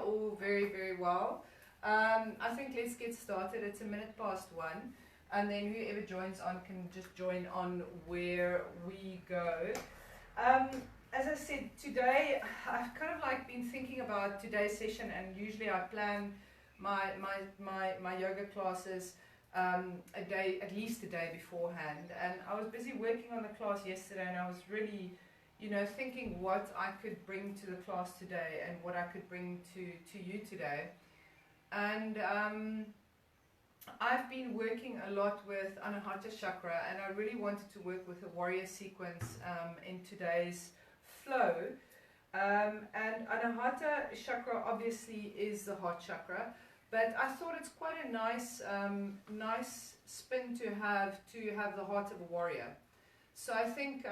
all very, very well. I think let's get started. It's 1:01, and then whoever joins on can just join on where we go. As I said, today I've kind of like been thinking about today's session, and usually I plan my yoga classes a day, at least a day beforehand. And I was busy working on the class yesterday, and I was really, thinking what I could bring to the class today and what I could bring to you today. And I've been working a lot with Anahata Chakra, and I really wanted to work with a warrior sequence in today's flow. And Anahata Chakra obviously is the heart chakra, but I thought it's quite a nice spin to have the heart of a warrior. So I think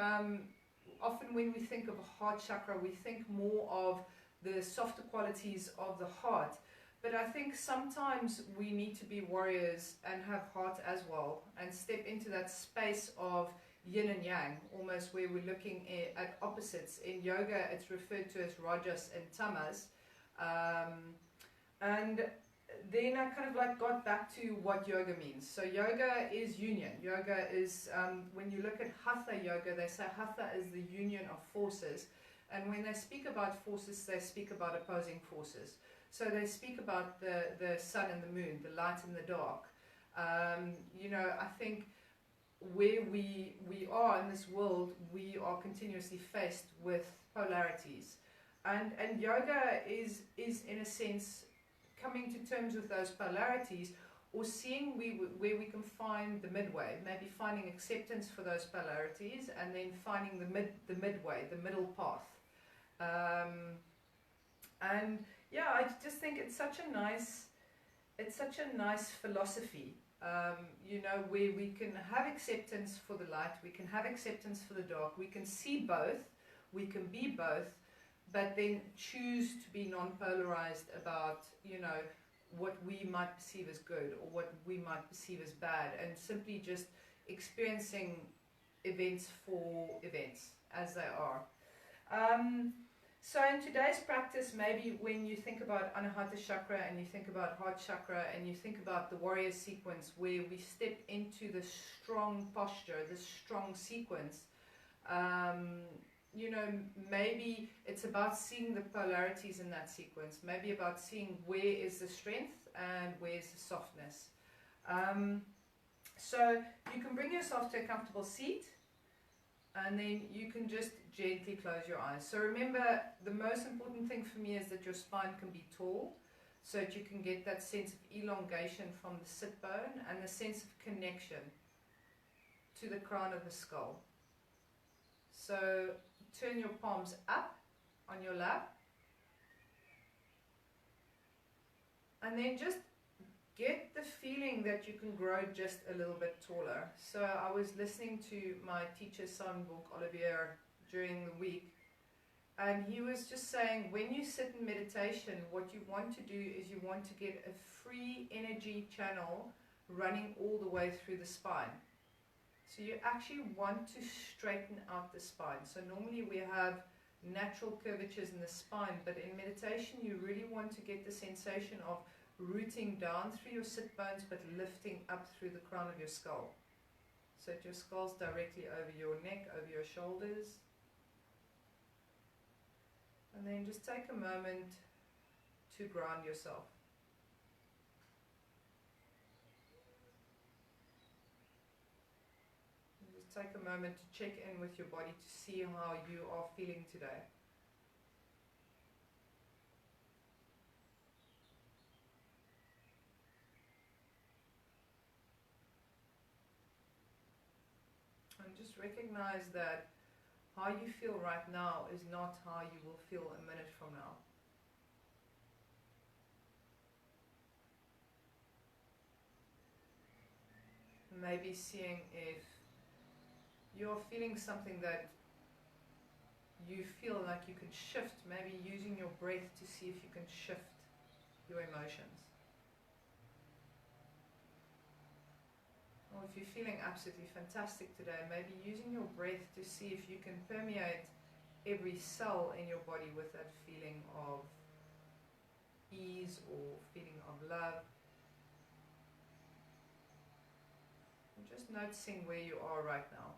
often when we think of a heart chakra, we think more of the softer qualities of the heart. But I think sometimes we need to be warriors and have heart as well, and step into that space of yin and yang, almost where we're looking at opposites. In yoga, it's referred to as rajas and tamas. And then I kind of like got back to what yoga means. So yoga is union. Yoga is, when you look at hatha yoga, they say hatha is the union of forces. And when they speak about forces, they speak about opposing forces. So they speak about the sun and the moon, the light and the dark. I think where we are in this world, we are continuously faced with polarities. And yoga is in a sense coming to terms with those polarities, or seeing where we can find the midway, maybe finding acceptance for those polarities, and then finding the midway, the middle path. And yeah, I just think it's such a nice philosophy, where we can have acceptance for the light, we can have acceptance for the dark, we can see both, we can be both, but then choose to be non-polarized about, what we might perceive as good or what we might perceive as bad, and simply just experiencing events for events as they are. So in today's practice, maybe when you think about Anahata Chakra and you think about heart chakra and you think about the warrior sequence, where we step into the strong posture, the strong sequence, maybe it's about seeing the polarities in that sequence, maybe about seeing where is the strength and where's the softness. So you can bring yourself to a comfortable seat, and then you can just gently close your eyes. So remember, the most important thing for me is that your spine can be tall, so that you can get that sense of elongation from the sit bone and the sense of connection to the crown of the skull. So turn your palms up on your lap, and then just get the feeling that you can grow just a little bit taller. So I was listening to my teacher, Sanbok Olivier, during the week, and he was just saying, when you sit in meditation, what you want to do is you want to get a free energy channel running all the way through the spine. So you actually want to straighten out the spine. So normally we have natural curvatures in the spine, but in meditation you really want to get the sensation of rooting down through your sit bones, but lifting up through the crown of your skull. So that your skull's directly over your neck, over your shoulders. And then just take a moment to ground yourself. Take a moment to check in with your body to see how you are feeling today. And just recognize that how you feel right now is not how you will feel a minute from now. Maybe seeing if you're feeling something that you feel like you can shift, maybe using your breath to see if you can shift your emotions. Or if you're feeling absolutely fantastic today, maybe using your breath to see if you can permeate every cell in your body with that feeling of ease or feeling of love. And just noticing where you are right now.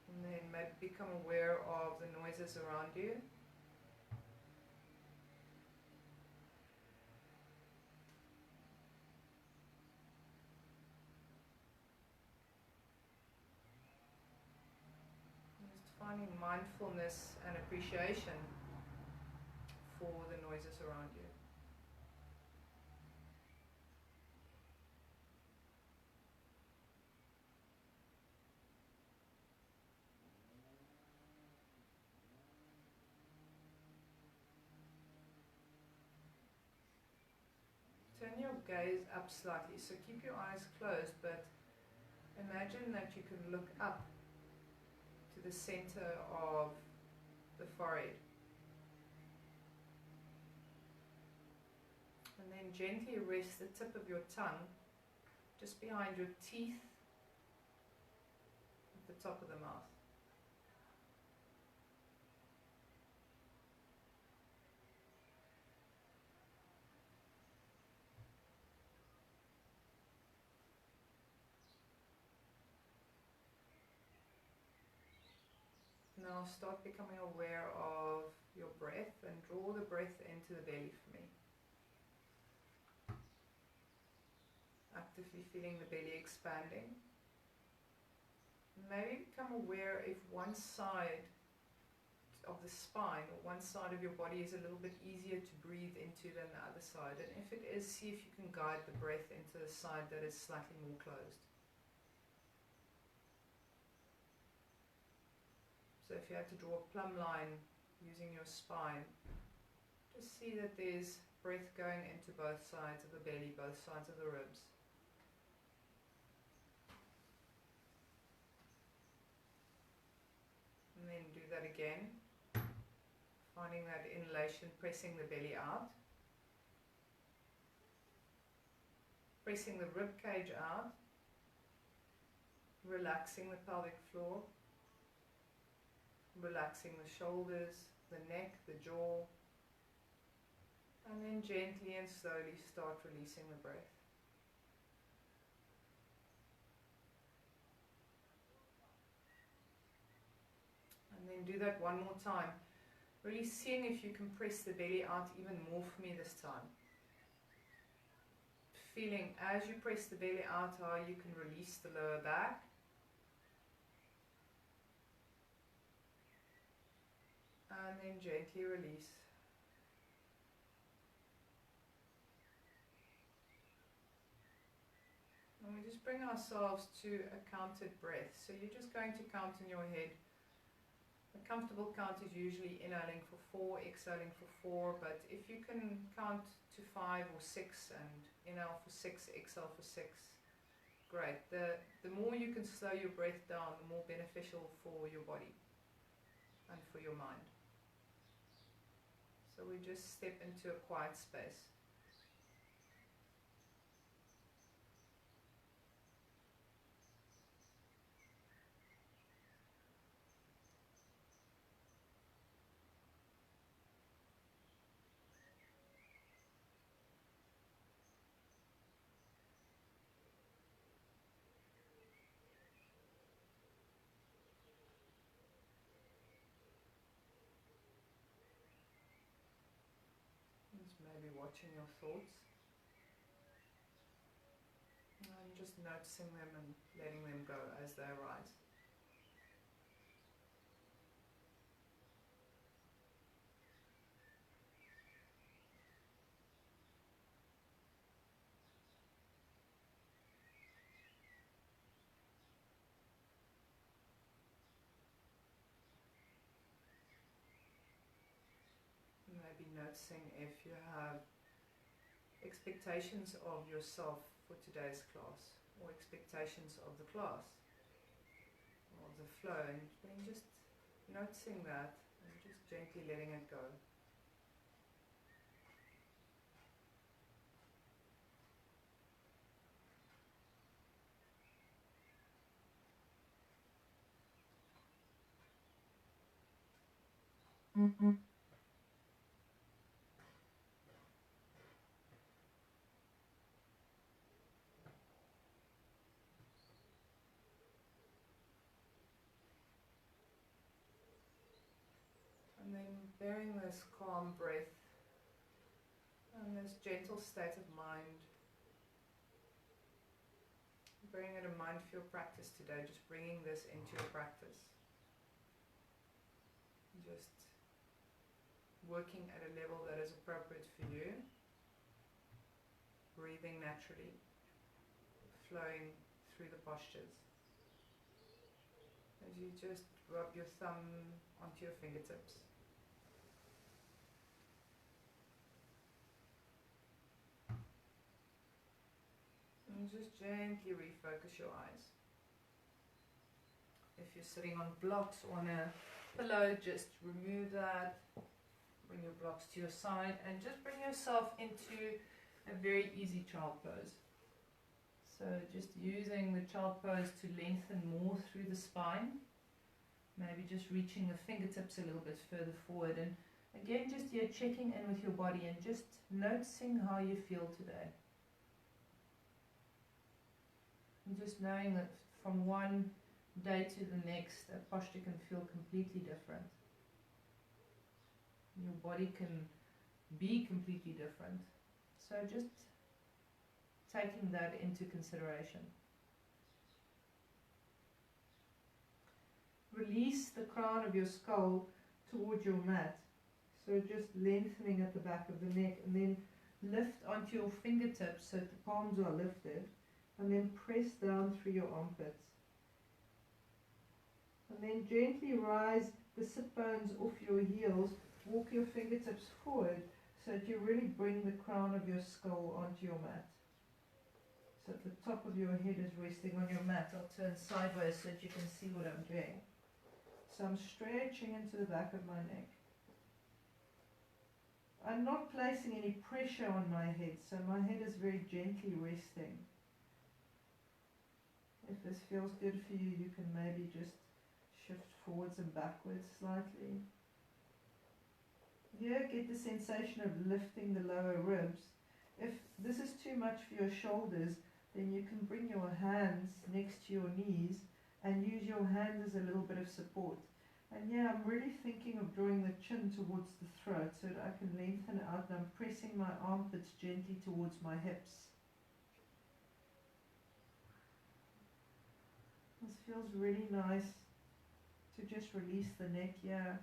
And then maybe become aware of the noises around you. Just finding mindfulness and appreciation for the noises around you. Turn your gaze up slightly, so keep your eyes closed, but imagine that you can look up to the center of the forehead. And then gently rest the tip of your tongue just behind your teeth at the top of the mouth. Now start becoming aware of your breath and draw the breath into the belly for me. Actively feeling the belly expanding. Maybe become aware if one side of the spine or one side of your body is a little bit easier to breathe into than the other side. And if it is, see if you can guide the breath into the side that is slightly more closed. So if you had to draw a plumb line using your spine, just see that there's breath going into both sides of the belly, both sides of the ribs. And then do that again, finding that inhalation, pressing the belly out, pressing the rib cage out, relaxing the pelvic floor, relaxing the shoulders, the neck, the jaw, and then gently and slowly start releasing the breath. And then do that one more time, really seeing if you can press the belly out even more for me this time. Feeling as you press the belly out how you can release the lower back. And then gently release. And we just bring ourselves to a counted breath. So you're just going to count in your head. A comfortable count is usually inhaling for 4, exhaling for 4, but if you can count to 5 or 6 and inhale for 6, exhale for 6, great. The more you can slow your breath down, the more beneficial for your body and for your mind. So we just step into a quiet space. Just maybe watching your thoughts. And just noticing them and letting them go as they arise. Maybe noticing if you have expectations of yourself for today's class, or expectations of the class, or the flow, and then just noticing that and just gently letting it go. And then bearing this calm breath and this gentle state of mind. Bring it in mind for your practice today, just bringing this into your practice. Just working at a level that is appropriate for you. Breathing naturally, flowing through the postures. As you just rub your thumb onto your fingertips. And just gently refocus your eyes. If you're sitting on blocks or on a pillow, just remove that. Bring your blocks to your side and just bring yourself into a very easy child pose. So just using the child pose to lengthen more through the spine. Maybe just reaching the fingertips a little bit further forward. And again, just here checking in with your body and just noticing how you feel today. And just knowing that from one day to the next, a posture can feel completely different. Your body can be completely different. So just taking that into consideration. Release the crown of your skull toward your mat. So just lengthening at the back of the neck and then lift onto your fingertips so that the palms are lifted and then press down through your armpits. And then gently rise the sit bones off your heels, walk your fingertips forward so that you really bring the crown of your skull onto your mat. So that the top of your head is resting on your mat. I'll turn sideways so that you can see what I'm doing. So I'm stretching into the back of my neck. I'm not placing any pressure on my head, so my head is very gently resting. If this feels good for you, you can maybe just shift forwards and backwards slightly. Here, get the sensation of lifting the lower ribs. If this is too much for your shoulders, then you can bring your hands next to your knees and use your hand as a little bit of support. And yeah, I'm really thinking of drawing the chin towards the throat so that I can lengthen it out, and I'm pressing my armpits gently towards my hips. This feels really nice to just release the neck here.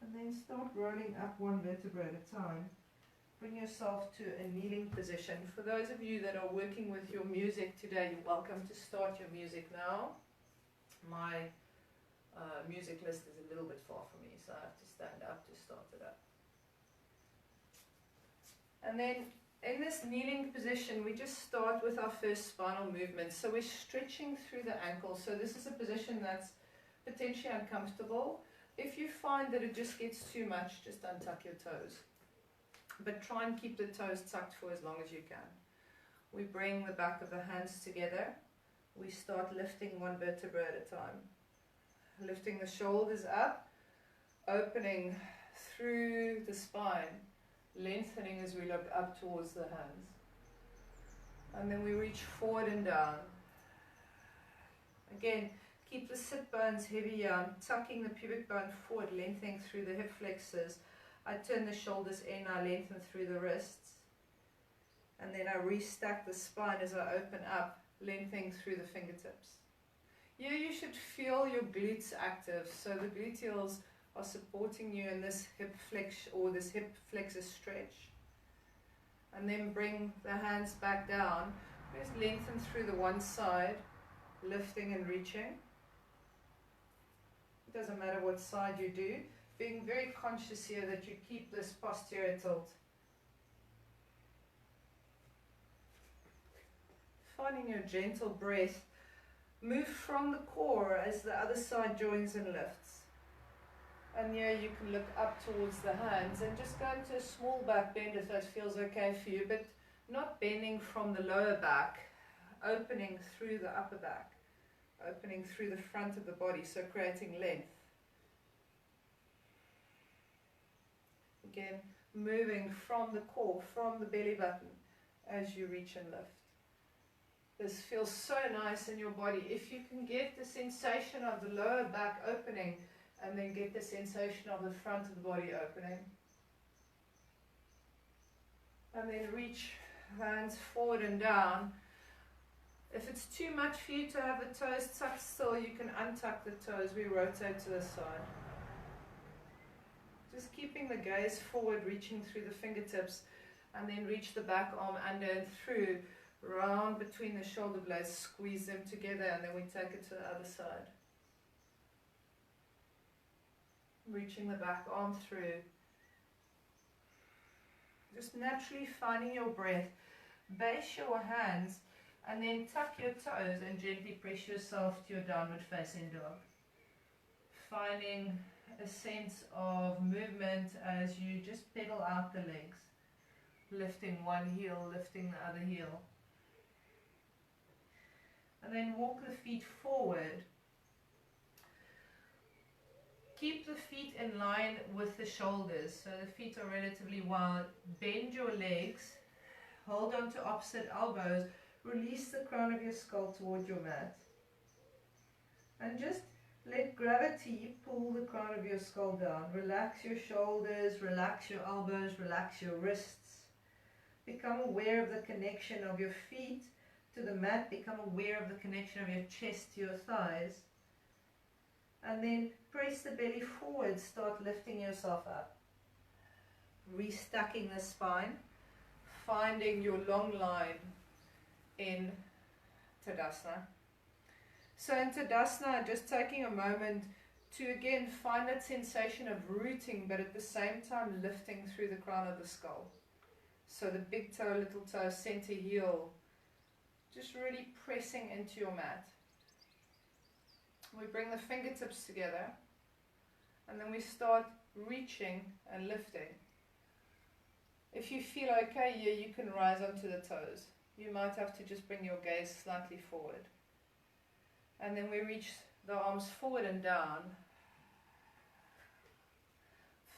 And then start rolling up one vertebra at a time. Bring yourself to a kneeling position. For those of you that are working with your music today, you're welcome to start your music now. My music list is a little bit far from me, so I have to stand up to start it up. And then in this kneeling position, we just start with our first spinal movement. So we're stretching through the ankle. So this is a position that's potentially uncomfortable. If you find that it just gets too much, just untuck your toes. But try and keep the toes tucked for as long as you can. We bring the back of the hands together. We start lifting one vertebra at a time. Lifting the shoulders up, opening through the spine, lengthening as we look up towards the hands. And then we reach forward and down. Again, keep the sit bones heavy. I'm tucking the pubic bone forward, lengthening through the hip flexors. I turn the shoulders in, I lengthen through the wrists. And then I restack the spine as I open up, lengthening through the fingertips. Here you should feel your glutes active, so the gluteals are supporting you in this hip flex or this hip flexor stretch. And then bring the hands back down. Just lengthen through the one side, lifting and reaching. It doesn't matter what side you do. Being very conscious here that you keep this posterior tilt. Finding your gentle breath. Move from the core as the other side joins and lifts. And here you can look up towards the hands and just go into a small back bend if that feels okay for you, but not bending from the lower back. opening through the upper back, opening through the front of the body, so creating length. Again, moving from the core, from the belly button, as you reach and lift. This feels so nice in your body. If you can get the sensation of the lower back opening, and then get the sensation of the front of the body opening. And then reach hands forward and down. If it's too much for you to have the toes tucked still, you can untuck the toes. We rotate to the side. Just keeping the gaze forward, reaching through the fingertips, and then reach the back arm under and through, round between the shoulder blades, squeeze them together, and then we take it to the other side. Reaching the back arm through. Just naturally finding your breath. Base your hands and then tuck your toes and gently press yourself to your downward facing dog. Finding a sense of movement as you just pedal out the legs. Lifting one heel, lifting the other heel. And then walk the feet forward. Keep the feet in line with the shoulders, so the feet are relatively wide. Bend your legs, hold on to opposite elbows, release the crown of your skull toward your mat. And just let gravity pull the crown of your skull down. Relax your shoulders, relax your elbows, relax your wrists. Become aware of the connection of your feet to the mat. Become aware of the connection of your chest to your thighs. And then press the belly forward, start lifting yourself up. Restacking the spine, finding your long line in Tadasana. So in Tadasana, just taking a moment to again find that sensation of rooting, but at the same time lifting through the crown of the skull. So the big toe, little toe, center heel, just really pressing into your mat. We bring the fingertips together, and then we start reaching and lifting. If you feel okay here, you can rise onto the toes. You might have to just bring your gaze slightly forward. And then we reach the arms forward and down,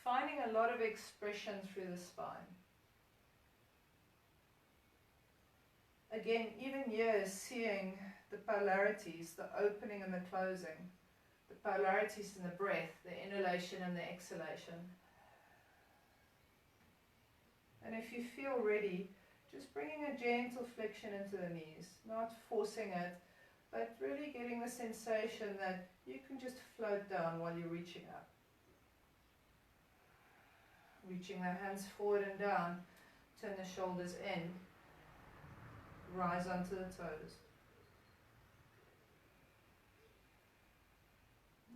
finding a lot of expression through the spine. Again, even here, seeing the polarities, the opening and the closing, the polarities in the breath, the inhalation and the exhalation. And if you feel ready, just bringing a gentle flexion into the knees, not forcing it, but really getting the sensation that you can just float down while you're reaching up. Reaching the hands forward and down, turn the shoulders in, rise onto the toes.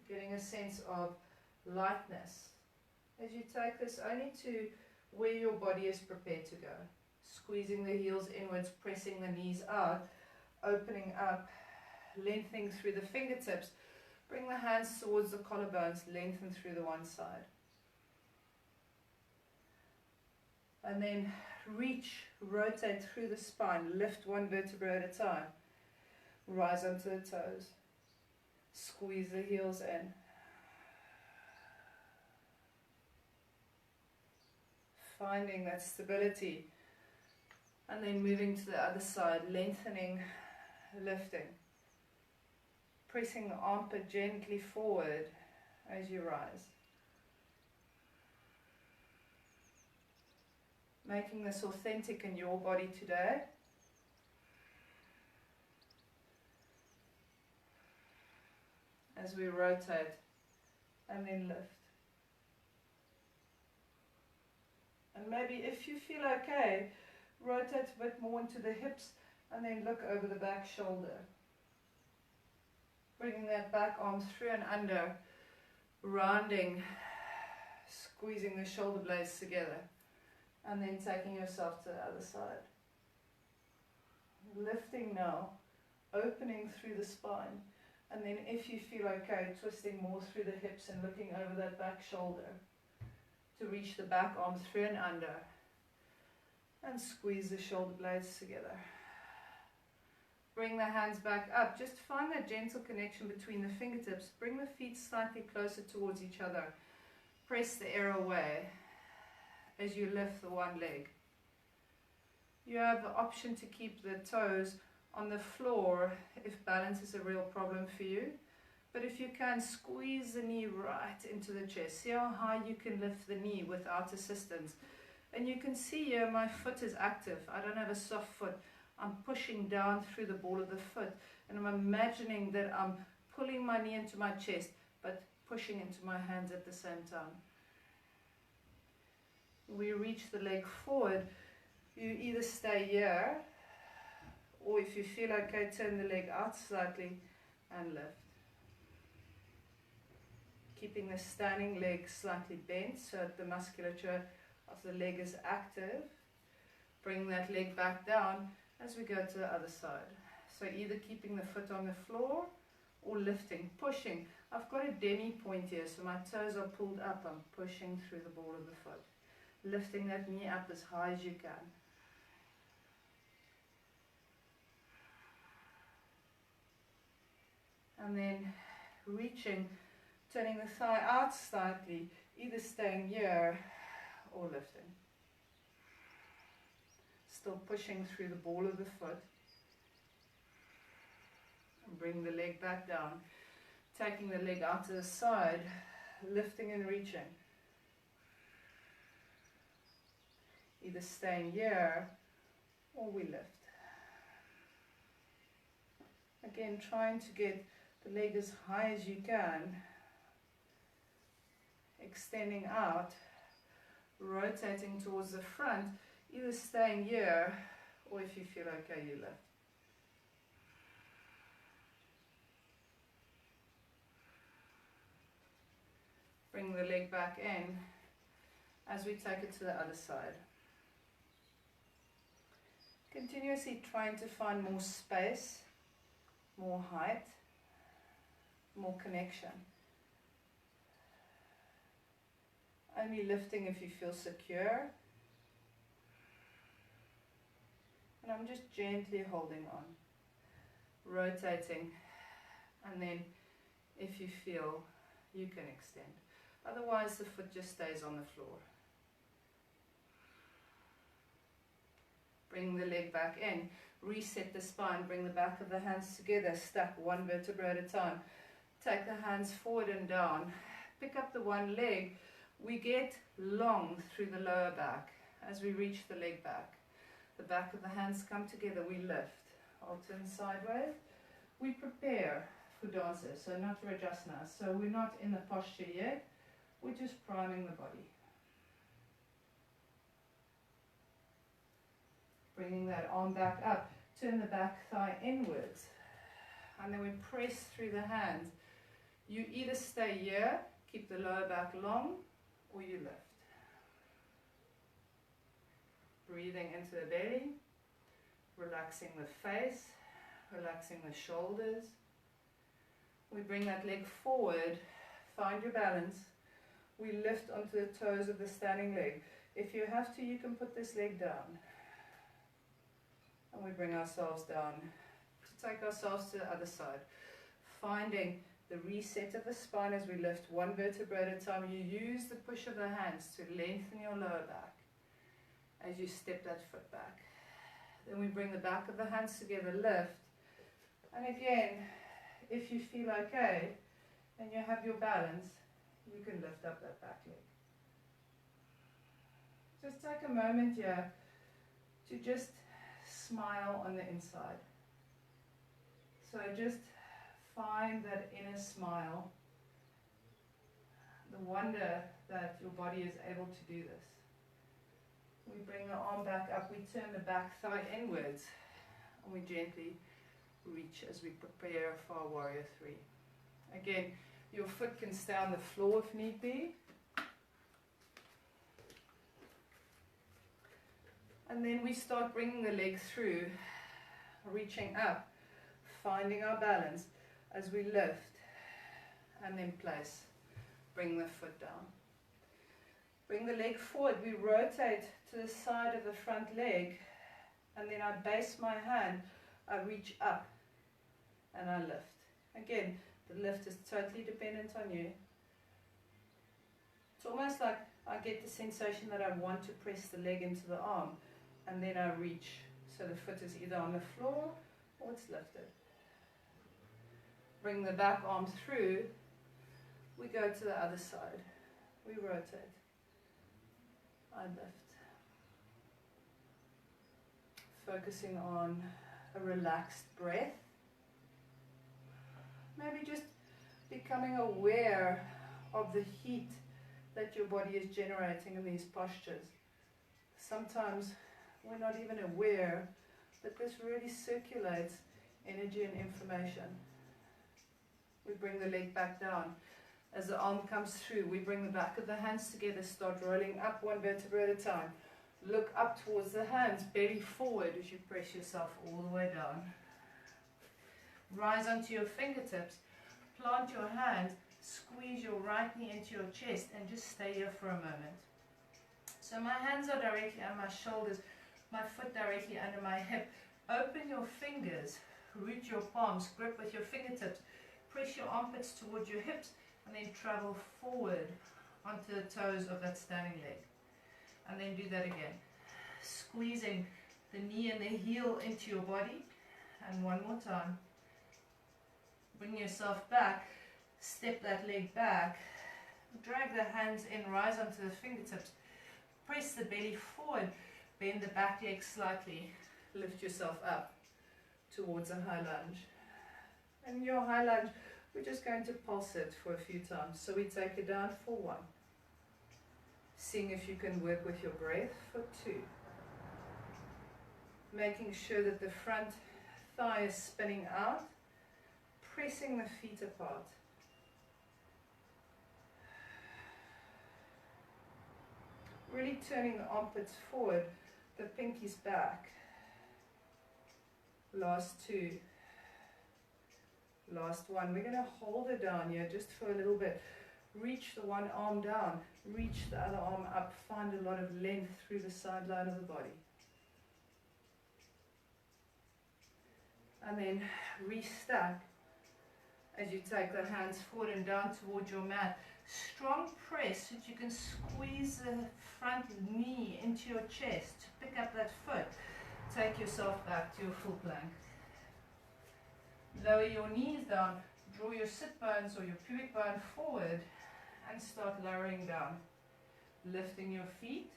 Getting a sense of lightness as you take this only to where your body is prepared to go. Squeezing the heels inwards, pressing the knees out, opening up, lengthening through the fingertips. Bring the hands towards the collarbones, lengthen through the one side. And then reach, rotate through the spine, lift one vertebra at a time. Rise onto the toes. Squeeze the heels in. Finding that stability. And then moving to the other side, lengthening, lifting. Pressing the armpit gently forward as you rise. Making this authentic in your body today. As we rotate and then lift. And maybe if you feel okay, rotate a bit more into the hips and then look over the back shoulder. Bringing that back arm through and under, rounding, squeezing the shoulder blades together, and then taking yourself to the other side. Lifting now, opening through the spine. And then if you feel okay, twisting more through the hips and looking over that back shoulder to reach the back arm through and under and squeeze the shoulder blades together. Bring the hands back up. Just find that gentle connection between the fingertips. Bring the feet slightly closer towards each other. Press the air away as you lift the one leg. You have the option to keep the toes on the floor if balance is a real problem for you. But if you can, squeeze the knee right into the chest. See how high you can lift the knee without assistance. And you can see here my foot is active. I don't have a soft foot. I'm pushing down through the ball of the foot. And I'm imagining that I'm pulling my knee into my chest, but pushing into my hands at the same time. We reach the leg forward. You either stay here, or if you feel okay, turn the leg out slightly and lift. Keeping the standing leg slightly bent so that the musculature of the leg is active. Bring that leg back down as we go to the other side. So either keeping the foot on the floor or lifting, pushing. I've got a demi point here, so my toes are pulled up. I'm pushing through the ball of the foot. Lifting that knee up as high as you can. And then reaching, turning the thigh out slightly, either staying here or lifting. Still pushing through the ball of the foot. And bring the leg back down. Taking the leg out to the side, lifting and reaching. Either staying here or we lift. Again, trying to get the leg as high as you can. Extending out, rotating towards the front, either staying here or if you feel okay, you lift. Bring the leg back in as we take it to the other side. Continuously trying to find more space, more height, more connection. Only lifting if you feel secure. And I'm just gently holding on, rotating, and then if you feel, you can extend. Otherwise the foot just stays on the floor. Bring the leg back in, reset the spine, bring the back of the hands together, stack one vertebra at a time. Take the hands forward and down, pick up the one leg. We get long through the lower back as we reach the leg back. The back of the hands come together, we lift. I'll turn sideways. We prepare for dances, so not for adjustments. So we're not in the posture yet, we're just priming the body. Bringing that arm back up, turn the back thigh inwards. And then we press through the hands. You either stay here, keep the lower back long, or you lift. Breathing into the belly, relaxing the face, relaxing the shoulders. We bring that leg forward, find your balance. We lift onto the toes of the standing leg. If you have to, you can put this leg down. And we bring ourselves down to take ourselves to the other side. Finding the reset of the spine as we lift one vertebra at a time. You use the push of the hands to lengthen your lower back as you step that foot back. Then we bring the back of the hands together, lift. And again, if you feel okay and you have your balance, you can lift up that back leg. Just take a moment here to just smile on the inside. So just find that inner smile, the wonder that your body is able to do this. We bring the arm back up, we turn the back thigh inwards, and we gently reach as we prepare for our warrior three. Again, your foot can stay on the floor if need be. And then we start bringing the leg through, reaching up, finding our balance as we lift, and then place. Bring the foot down. Bring the leg forward. We rotate to the side of the front leg, and then I base my hand I reach up and I lift. Again, the lift is totally dependent on you. It's almost like I get the sensation that I want to press the leg into the arm, and then I reach. So the foot is either on the floor or it's lifted. Bring the back arm through. We go to the other side. We rotate. I lift. Focusing on a relaxed breath. Maybe just becoming aware of the heat that your body is generating in these postures. Sometimes we're not even aware that this really circulates energy and information. We bring the leg back down. As the arm comes through, we bring the back of the hands together, start rolling up one vertebra at a time. Look up towards the hands, belly forward as you press yourself all the way down. Rise onto your fingertips, plant your hands, squeeze your right knee into your chest and just stay here for a moment. So my hands are directly on my shoulders, my foot directly under my hip. Open your fingers, root your palms, grip with your fingertips, press your armpits towards your hips and then travel forward onto the toes of that standing leg. And then do that again. Squeezing the knee and the heel into your body. And one more time. Bring yourself back. Step that leg back. Drag the hands in, rise onto the fingertips. Press the belly forward. Bend the back leg slightly. Lift yourself up towards a high lunge. And your high lunge, we're just going to pulse it for a few times. So we take it down for 1. Seeing if you can work with your breath for 2. Making sure that the front thigh is spinning out. Pressing the feet apart. Really turning the armpits forward, the pinkies back. Last 2. Last 1. We're going to hold it down here just for a little bit. Reach the one arm down, reach the other arm up, find a lot of length through the sideline of the body. And then restack as you take the hands forward and down towards your mat. Strong press so that you can squeeze the front knee into your chest. Pick up that foot. Take yourself back to your full plank. Lower your knees down. Draw your sit bones or your pubic bone forward and start lowering down. Lifting your feet.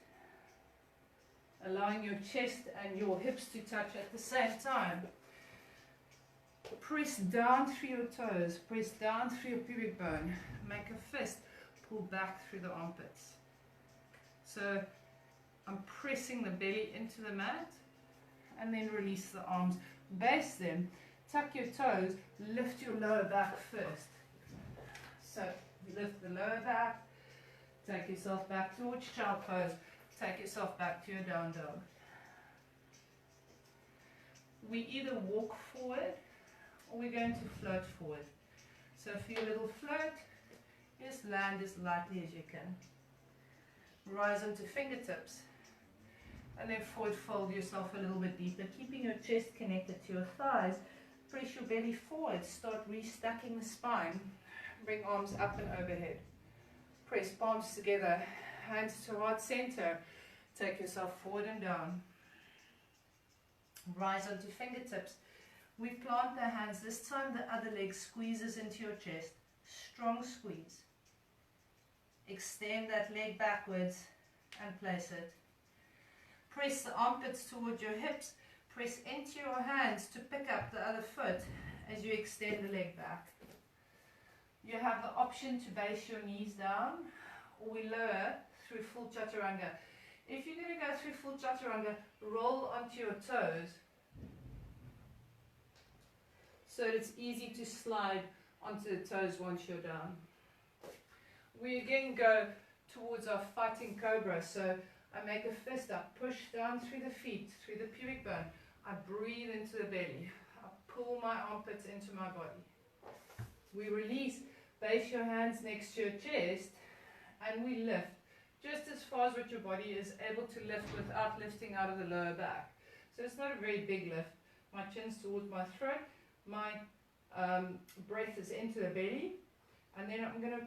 Allowing your chest and your hips to touch at the same time. Press down through your toes. Press down through your pubic bone. Make a fist. Pull back through the armpits. So I'm pressing the belly into the mat and then release the arms. Base them. Tuck your toes, lift your lower back first. So lift the lower back, take yourself back towards child pose, take yourself back to your down dog. We either walk forward or we're going to float forward. So for your little float, just land as lightly as you can. Rise onto fingertips and then forward fold yourself a little bit deeper, keeping your chest connected to your thighs. Press your belly forward, start restacking the spine. Bring arms up and overhead. Press palms together, hands to heart center. Take yourself forward and down. Rise onto fingertips. We plant the hands. This time the other leg squeezes into your chest. Strong squeeze. Extend that leg backwards and place it. Press the armpits towards your hips. Press into your hands to pick up the other foot as you extend the leg back. You have the option to base your knees down or we lower through full chaturanga. If you're going to go through full chaturanga, roll onto your toes so it's easy to slide onto the toes once you're down. We again go towards our fighting cobra. So I make a fist up, push down through the feet, through the pubic bone. I breathe into the belly. I pull my armpits into my body. We release. Base your hands next to your chest and we lift just as far as what your body is able to lift without lifting out of the lower back. So it's not a very big lift, My chin's towards my throat. My breath is into the belly. And then I'm going to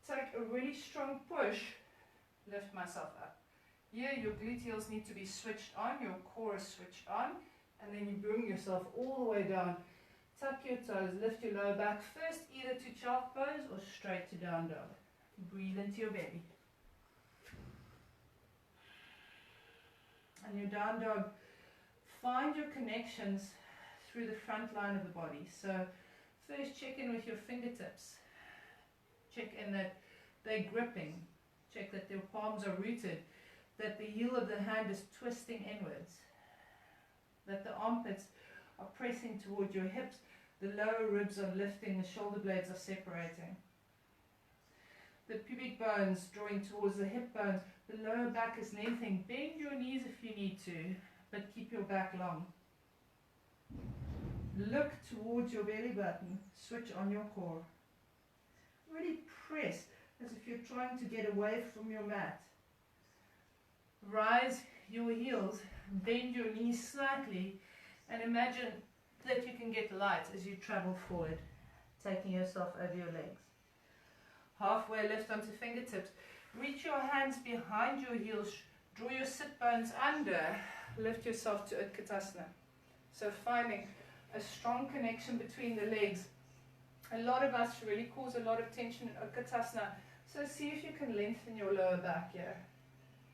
take a really strong push, lift myself up. Here, your gluteals need to be switched on, your core is switched on, and then you bring yourself all the way down. Tuck your toes, lift your lower back first, either to child pose or straight to down dog. Breathe into your belly. And your down dog, find your connections through the front line of the body. So first check in with your fingertips. Check in that they're gripping. Check that their palms are rooted. That the heel of the hand is twisting inwards. That the armpits are pressing toward your hips. The lower ribs are lifting. The shoulder blades are separating. The pubic bones drawing towards the hip bones. The lower back is lengthening. Bend your knees if you need to, but keep your back long. Look towards your belly button. Switch on your core. Really press as if you're trying to get away from your mat. Rise your heels, bend your knees slightly, and imagine that you can get light as you travel forward, taking yourself over your legs. Halfway lift onto fingertips. Reach your hands behind your heels, draw your sit bones under, lift yourself to Utkatasana. So finding a strong connection between the legs. A lot of us really cause a lot of tension in Utkatasana. So see if you can lengthen your lower back here.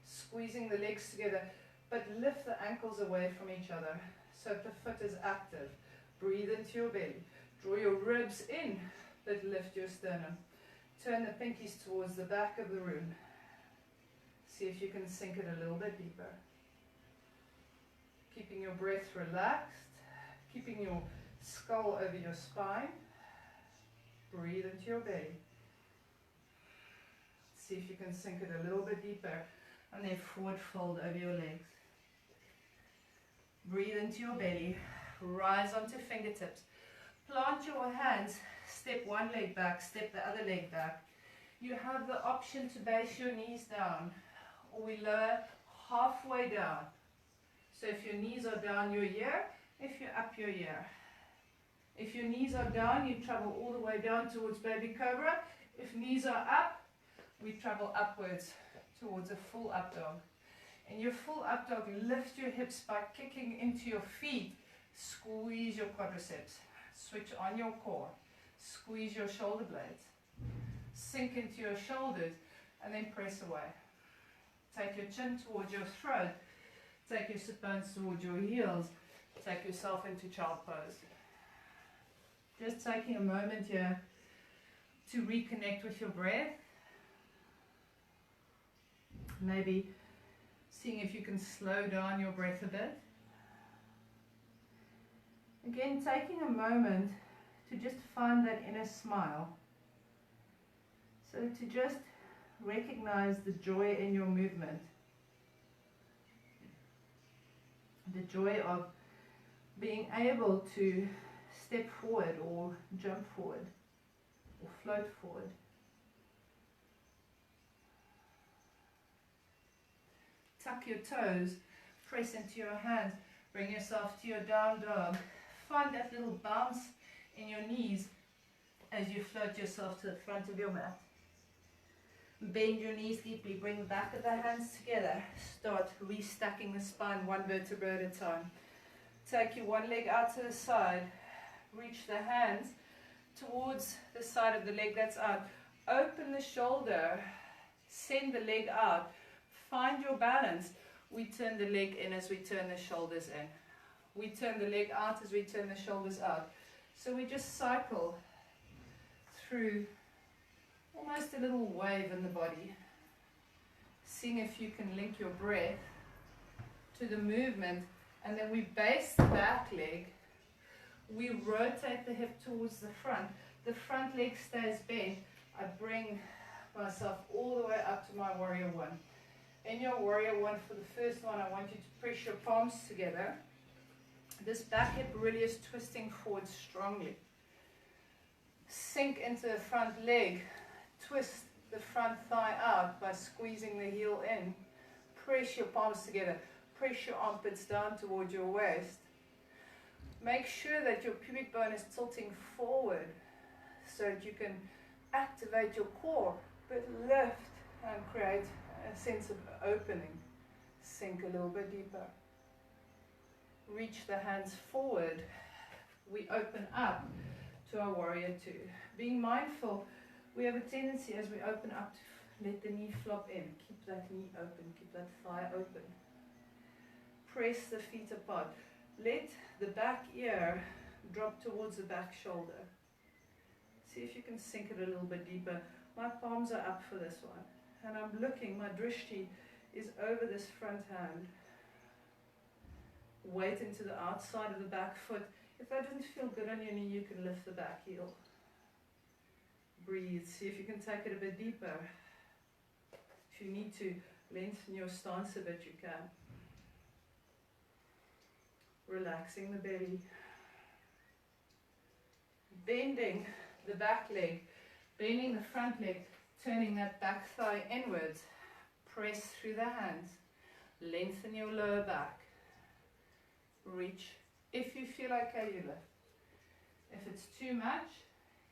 Squeezing the legs together, but lift the ankles away from each other so the foot is active. Breathe into your belly. Draw your ribs in, but lift your sternum. Turn the pinkies towards the back of the room. See if you can sink it a little bit deeper. Keeping your breath relaxed, keeping your skull over your spine. Breathe into your belly. See if you can sink it a little bit deeper. And then forward fold over your legs. Breathe into your belly. Rise onto fingertips. Plant your hands. Step one leg back. Step the other leg back. You have the option to base your knees down. Or we lower halfway down. So if your knees are down, you're here. If you're up, you're here. If your knees are down, you travel all the way down towards baby cobra. If knees are up, we travel upwards towards a full up dog. In your full up dog, lift your hips by kicking into your feet. Squeeze your quadriceps. Switch on your core. Squeeze your shoulder blades. Sink into your shoulders and then press away. Take your chin towards your throat. Take your sit bones towards your heels. Take yourself into child pose. Just taking a moment here to reconnect with your breath. Maybe seeing if you can slow down your breath a bit. Again, taking a moment to just find that inner smile. So to just recognize the joy in your movement. The joy of being able to step forward or jump forward or float forward. Tuck your toes, press into your hands, bring yourself to your down dog. Find that little bounce in your knees as you float yourself to the front of your mat. Bend your knees deeply, bring the back of the hands together. Start restacking the spine one vertebra at a time. Take your one leg out to the side. Reach the hands towards the side of the leg that's out. Open the shoulder. Send the leg out. Find your balance. We turn the leg in as we turn the shoulders in. We turn the leg out as we turn the shoulders out. So we just cycle through almost a little wave in the body. Seeing if you can link your breath to the movement. And then we base the back leg. We rotate the hip towards the front. The front leg stays bent. I bring myself all the way up to my warrior one. In your warrior one, for the first one, I want you to press your palms together. This back hip really is twisting forward strongly. Sink into the front leg. Twist the front thigh out by squeezing the heel in. Press your palms together. Press your armpits down towards your waist. Make sure that your pubic bone is tilting forward so that you can activate your core, but lift and create a sense of opening. Sink a little bit deeper. Reach the hands forward. We open up to our warrior two. Being mindful, we have a tendency as we open up to let the knee flop in. Keep that knee open, keep that thigh open. Press the feet apart. Let the back ear drop towards the back shoulder. See if you can sink it a little bit deeper. My palms are up for this one. And I'm looking, my drishti is over this front hand. Weight into the outside of the back foot. If that doesn't feel good on your knee, you can lift the back heel. Breathe. See if you can take it a bit deeper. If you need to lengthen your stance a bit, you can. Relaxing the belly. Bending the back leg. Bending the front leg. Turning that back thigh inwards. Press through the hands. Lengthen your lower back. Reach. If you feel okay, you lift. If it's too much,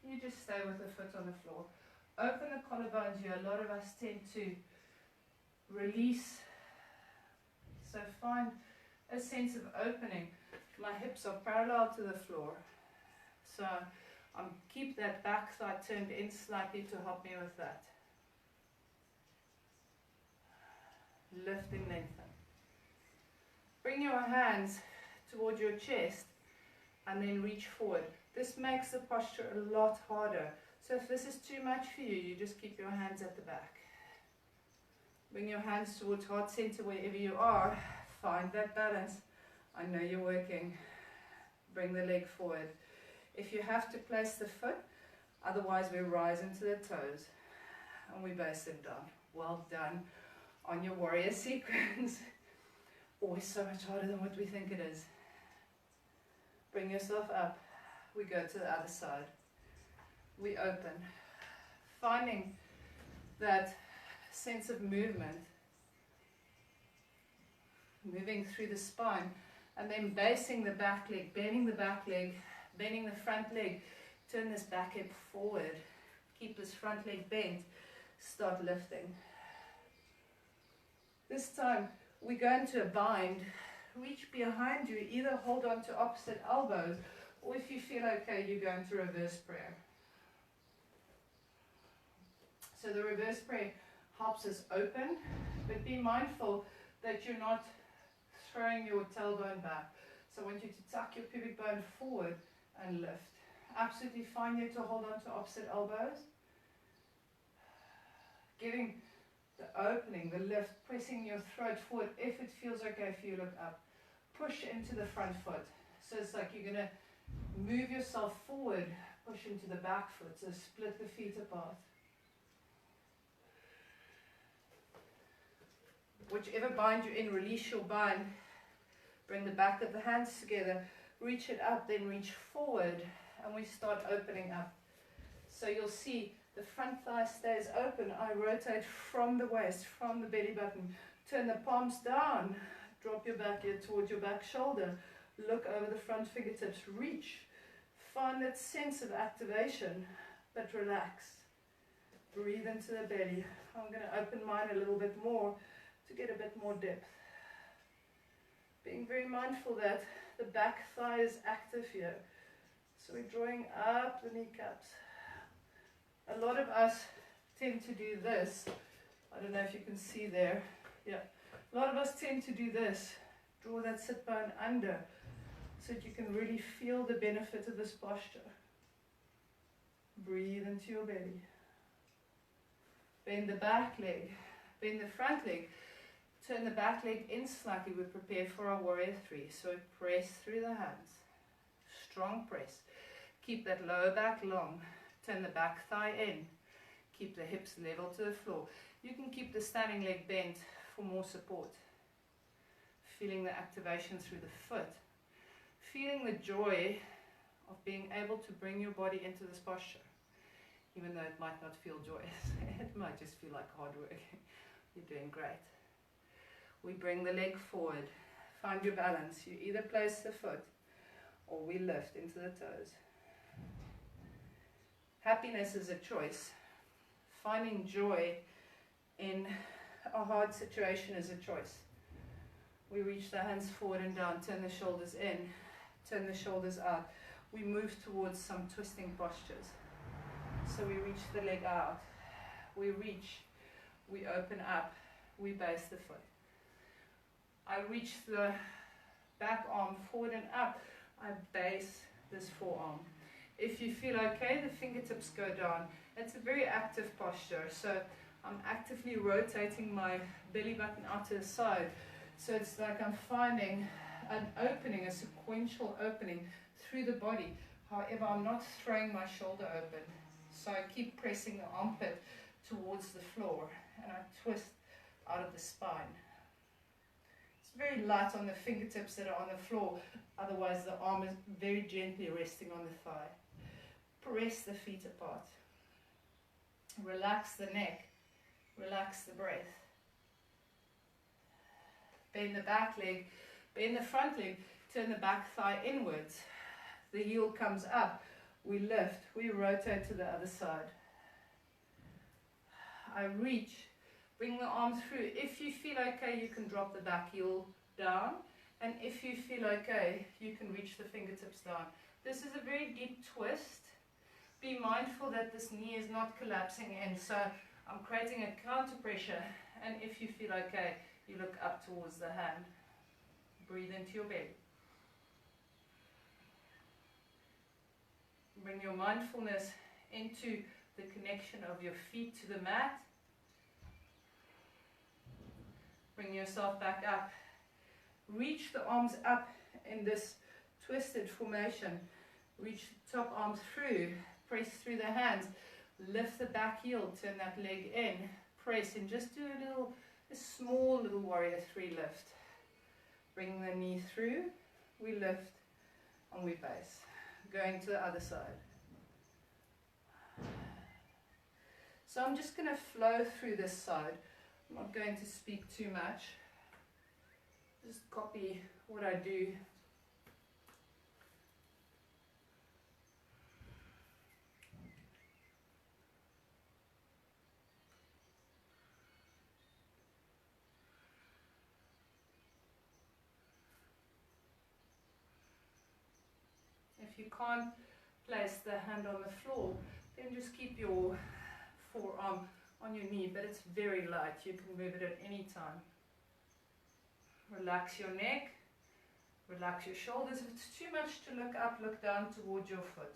you just stay with the foot on the floor. Open the collarbones here. A lot of us tend to release. So find a sense of opening. My hips are parallel to the floor. So keep that back thigh turned in slightly to help me with that. Lift and lengthen. Bring your hands toward your chest and then reach forward. This makes the posture a lot harder. So if this is too much for you, you just keep your hands at the back. Bring your hands towards heart center wherever you are. Find that balance. I know you're working. Bring the leg forward. If you have to place the foot, otherwise we rise into the toes and we base them down. Well done on your warrior sequence. Always so much harder than what we think it is. Bring yourself up. We go to the other side. We open. Finding that sense of movement. Moving through the spine. And then basing the back leg, bending the back leg, bending the front leg. Turn this back hip forward. Keep this front leg bent. Start lifting. This time we go into a bind. Reach behind you. Either hold on to opposite elbows, or if you feel okay, you go into reverse prayer. So the reverse prayer helps us open, but be mindful that you're not throwing your tailbone back. So I want you to tuck your pubic bone forward and lift. Absolutely fine here to hold on to opposite elbows. Giving the opening, the lift, pressing your throat forward. If it feels okay for you, look up. Push into the front foot. So it's like you're going to move yourself forward, push into the back foot. So split the feet apart. Whichever bind you're in, release your bind. Bring the back of the hands together. Reach it up, then reach forward. And we start opening up. So you'll see the front thigh stays open. I rotate from the waist, from the belly button. Turn the palms down. Drop your back here towards your back shoulder. Look over the front fingertips. Reach. Find that sense of activation, but relax. Breathe into the belly. I'm going to open mine a little bit more to get a bit more depth. Being very mindful that the back thigh is active here. So we're drawing up the kneecaps. A lot of us tend to do this. I don't know if you can see there. Yeah. A lot of us tend to do this. Draw that sit bone under so that you can really feel the benefit of this posture. Breathe into your belly. Bend the back leg. Bend the front leg. Turn the back leg in slightly. We prepare for our warrior three. So we press through the hands. Strong press. Keep that lower back long. Turn the back thigh in. Keep the hips level to the floor. You can keep the standing leg bent for more support. Feeling the activation through the foot. Feeling the joy of being able to bring your body into this posture. Even though it might not feel joyous. It might just feel like hard work. You're doing great. We bring the leg forward. Find your balance. You either place the foot or we lift into the toes. Happiness is a choice. Finding joy in a hard situation is a choice. We reach the hands forward and down, turn the shoulders in, turn the shoulders out. We move towards some twisting postures. So we reach the leg out, we reach, we open up, we base the foot. I reach the back arm forward and up, I base this forearm. If you feel okay, the fingertips go down. It's a very active posture, so I'm actively rotating my belly button out to the side. So it's like I'm finding an opening, a sequential opening through the body. However, I'm not throwing my shoulder open. So I keep pressing the armpit towards the floor and I twist out of the spine. It's very light on the fingertips that are on the floor, otherwise the arm is very gently resting on the thigh. Press the feet apart. Relax the neck, relax the breath. Bend the back leg, bend the front leg, turn the back thigh inwards. The heel comes up. We lift, we rotate to the other side. I reach, bring the arm through. If you feel okay, you can drop the back heel down. And if you feel okay, you can reach the fingertips down. This is a very deep twist. Be mindful that this knee is not collapsing in. So I'm creating a counter pressure. And if you feel okay, you look up towards the hand. Breathe into your belly. Bring your mindfulness into the connection of your feet to the mat. Bring yourself back up. Reach the arms up in this twisted formation. Reach the top arm through. Press through the hands. Lift the back heel. Turn that leg in. Press and just do a small little warrior 3 lift. Bring the knee through. We lift and we base. Going to the other side. So I'm just going to flow through this side. I'm not going to speak too much. Just copy what I do. If you can't place the hand on the floor, then just keep your forearm on your knee, but it's very light. You can move it at any time. Relax your neck, relax your shoulders. If it's too much to look up, look down towards your foot.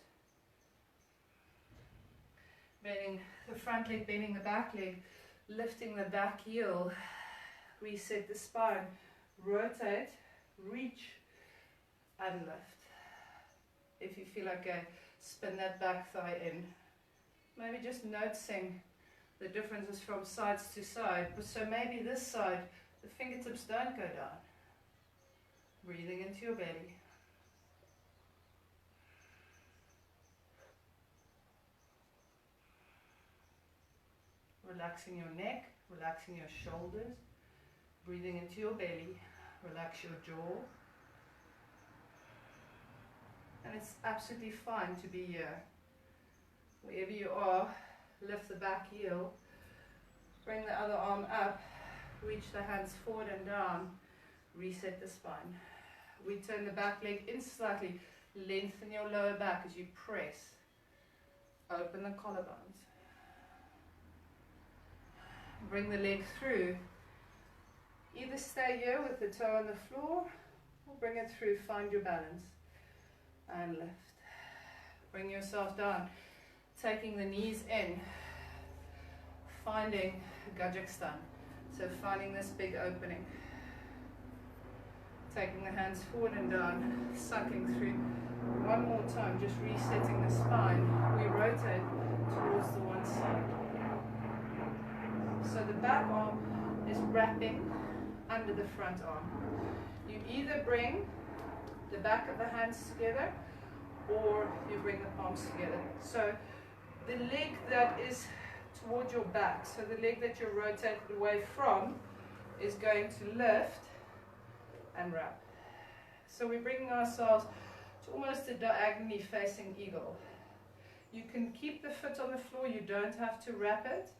Bending the front leg, bending the back leg, lifting the back heel, reset the spine, rotate, reach, and lift. If you feel okay, spin that back thigh in. Maybe just noticing the differences from sides to side. So maybe this side, the fingertips don't go down. Breathing into your belly. Relaxing your neck, relaxing your shoulders. Breathing into your belly. Relax your jaw. And it's absolutely fine to be here. Wherever you are, lift the back heel, bring the other arm up, reach the hands forward and down, reset the spine. We turn the back leg in slightly, lengthen your lower back as you press, open the collarbones. Bring the leg through, either stay here with the toe on the floor, or bring it through, find your balance. And lift. Bring yourself down, taking the knees in, finding Kazakhstan. So finding this big opening. Taking the hands forward and down, sucking through. One more time, just resetting the spine. We rotate towards the one side. So the back arm is wrapping under the front arm. You either bring the back of the hands together, or you bring the palms together. So the leg that is towards your back, so the leg that you're rotated away from, is going to lift and wrap. So we're bringing ourselves almost a diagonally facing eagle. You can keep the foot on the floor, you don't have to wrap it.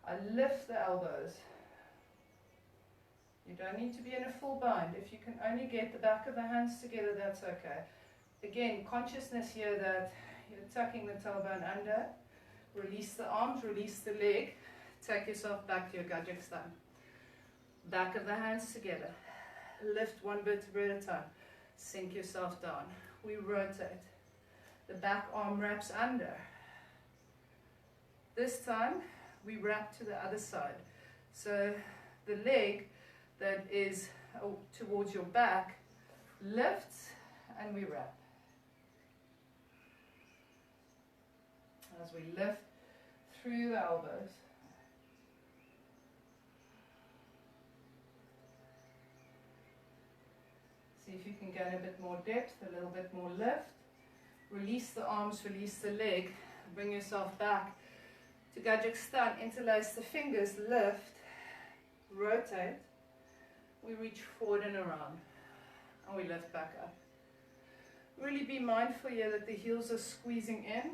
I lift the elbows. You don't need to be in a full bind. If you can only get the back of the hands together, that's okay. Again, consciousness here that you're tucking the tailbone under. Release the arms, release the leg. Take yourself back to your Gajak stand. Back of the hands together. Lift one vertebra at a time. Sink yourself down. We rotate. The back arm wraps under. This time, we wrap to the other side. So the leg that is towards your back lifts and we wrap. As we lift through the elbows. See if you can gain a bit more depth, a little bit more lift. Release the arms, release the leg. Bring yourself back to Gajak stand. Interlace the fingers, lift, rotate. We reach forward and around. And we lift back up. Really be mindful here that the heels are squeezing in.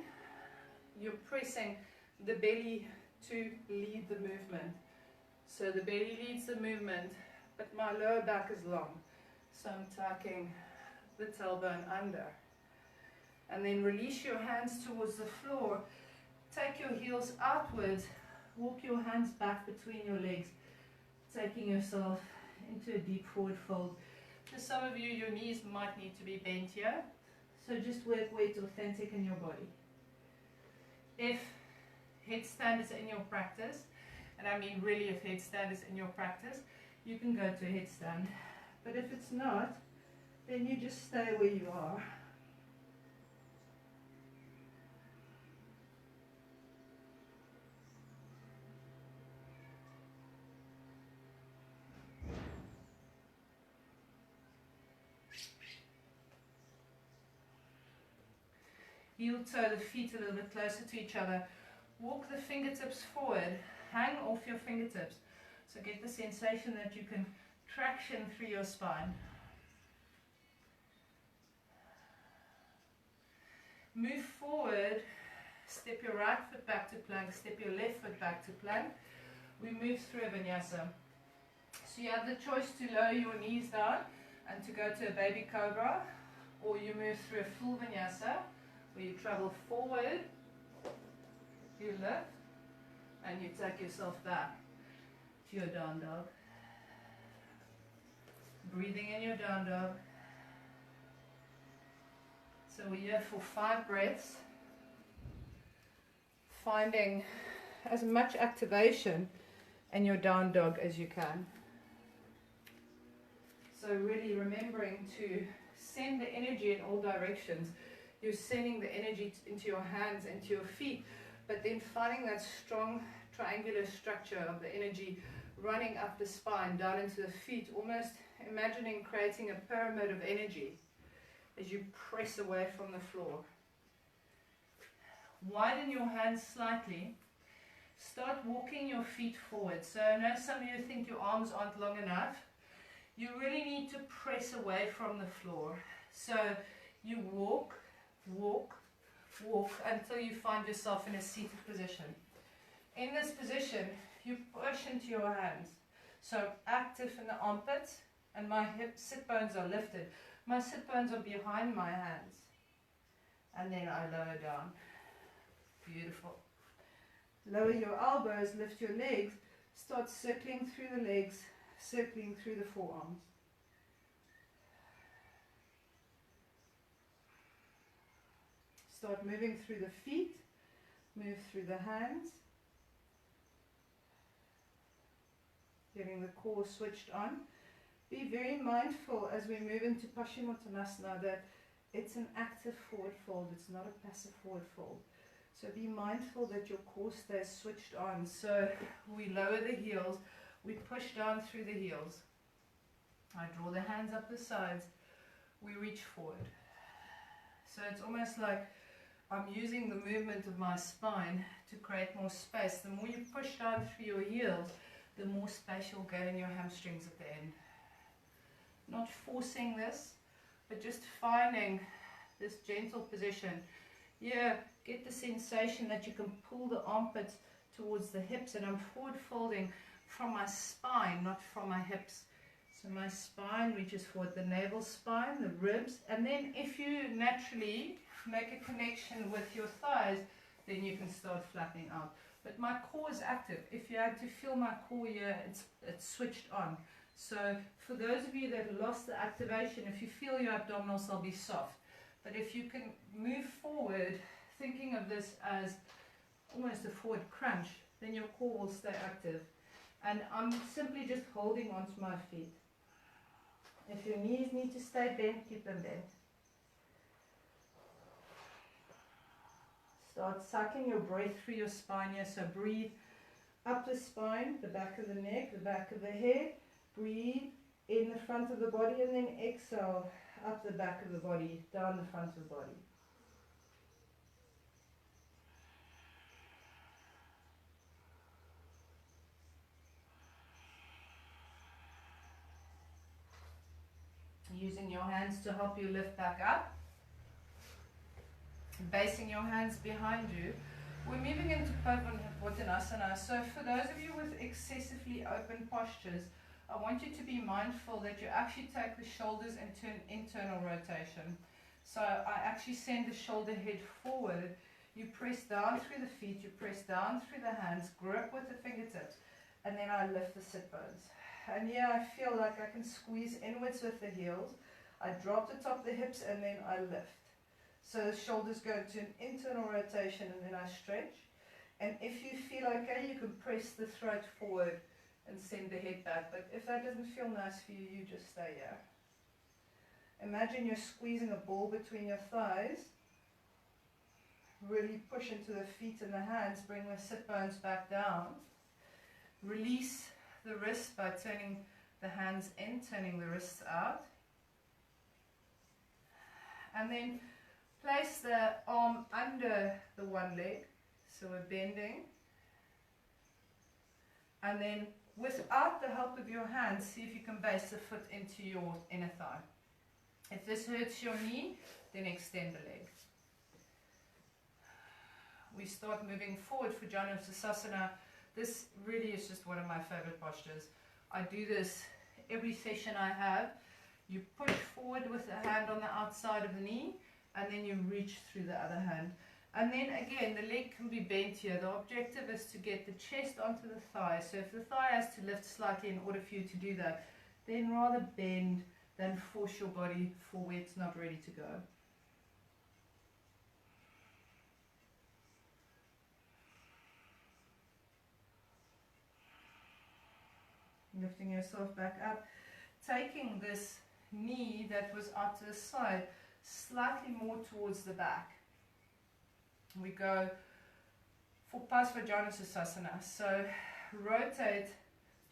You're pressing the belly to lead the movement. So the belly leads the movement, but my lower back is long. So I'm tucking the tailbone under. And then release your hands towards the floor. Take your heels outwards. Walk your hands back between your legs. Taking yourself into a deep forward fold. For some of you, your knees might need to be bent here. So just work where it's authentic in your body. If headstand is in your practice, and I mean really if headstand is in your practice, you can go to a headstand. But if it's not, then you just stay where you are. Heel toe the feet a little bit closer to each other. Walk the fingertips forward. Hang off your fingertips. So get the sensation that you can traction through your spine. Move forward. Step your right foot back to plank. Step your left foot back to plank. We move through a vinyasa. So you have the choice to lower your knees down and to go to a baby cobra, or you move through a full vinyasa where you travel forward, you lift, and you take yourself back to your down dog. Breathing in your down dog. So we're here for 5 breaths, finding as much activation in your down dog as you can. So really remembering to send the energy in all directions. You're sending the energy into your hands, into your feet, but then finding that strong triangular structure of the energy running up the spine, down into the feet, almost imagining creating a pyramid of energy as you press away from the floor. Widen your hands slightly. Start walking your feet forward. So I know some of you think your arms aren't long enough. You really need to press away from the floor. So you walk, walk, walk until you find yourself in a seated position. In this position, you push into your hands. So active in the armpits, and my sit bones are lifted. My sit bones are behind my hands. And then I lower down. Beautiful. Lower your elbows, lift your legs, start circling through the legs, circling through the forearms. Start moving through the feet, move through the hands, getting the core switched on. Be very mindful as we move into Paschimottanasana that it's an active forward fold, it's not a passive forward fold. So be mindful that your core stays switched on. So we lower the heels, we push down through the heels. I draw the hands up the sides, we reach forward. So it's almost like I'm using the movement of my spine to create more space. The more you push down through your heels, the more space you'll get in your hamstrings at the end. Not forcing this, but just finding this gentle position. Here, get the sensation that you can pull the armpits towards the hips, and I'm forward folding from my spine, not from my hips. So my spine reaches forward, the navel spine, the ribs, and then if you naturally make a connection with your thighs, then you can start flattening out. But my core is active. If you had to feel my core here, it's switched on. So for those of you that lost the activation, if you feel your abdominals, they'll be soft. But if you can move forward, thinking of this as almost a forward crunch, then your core will stay active. And I'm simply just holding onto my feet. If your knees need to stay bent, keep them bent. Start sucking your breath through your spine here. So breathe up the spine, the back of the neck, the back of the head. Breathe in the front of the body, and then exhale up the back of the body, down the front of the body. Using your hands to help you lift back up. Basing your hands behind you. We're moving into Padmasana. So for those of you with excessively open postures, I want you to be mindful that you actually take the shoulders into an internal rotation. So I actually send the shoulder head forward. You press down through the feet, you press down through the hands, grip with the fingertips, and then I lift the sit bones. And here I feel like I can squeeze inwards with the heels. I drop the top of the hips, and then I lift. So the shoulders go into an internal rotation, and then I stretch. And if you feel okay, you can press the throat forward and send the head back. But if that doesn't feel nice for you, you just stay here. Imagine you're squeezing a ball between your thighs. Really push into the feet and the hands. Bring the sit bones back down. Release the wrists by turning the hands in, turning the wrists out. And then place the arm under the one leg. So we're bending. And then without the help of your hands, see if you can base the foot into your inner thigh. If this hurts your knee, then extend the leg. We start moving forward for Janusasana. This really is just one of my favorite postures. I do this every session I have. You push forward with the hand on the outside of the knee, and then you reach through the other hand. And then again, the leg can be bent here. The objective is to get the chest onto the thigh. So if the thigh has to lift slightly in order for you to do that, then rather bend than force your body for where it's not ready to go. Lifting yourself back up, taking this knee that was out to the side slightly more towards the back. We go for Pasvajanasasana. So rotate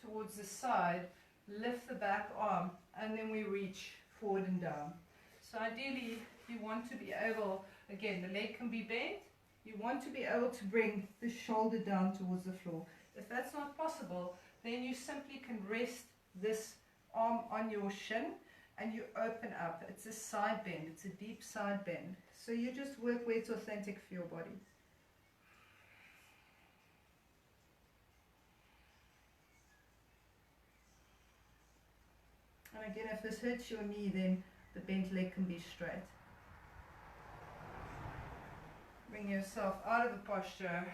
towards the side, lift the back arm, and then we reach forward and down. So ideally you want to be able, again, the leg can be bent, you want to be able to bring the shoulder down towards the floor. If that's not possible, then you simply can rest this arm on your shin and you open up. It's a side bend, it's a deep side bend. So you just work where it's authentic for your body. And again, if this hurts your knee, then the bent leg can be straight. Bring yourself out of the posture,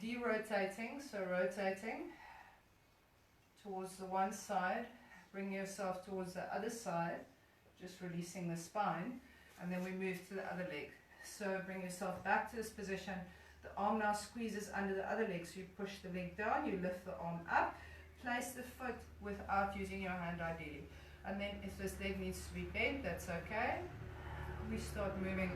de-rotating, so rotating towards the one side, bring yourself towards the other side, just releasing the spine, and then we move to the other leg. So bring yourself back to this position. The arm now squeezes under the other leg, so you push the leg down, you lift the arm up, place the foot without using your hand ideally. And then if this leg needs to be bent, that's okay. We start moving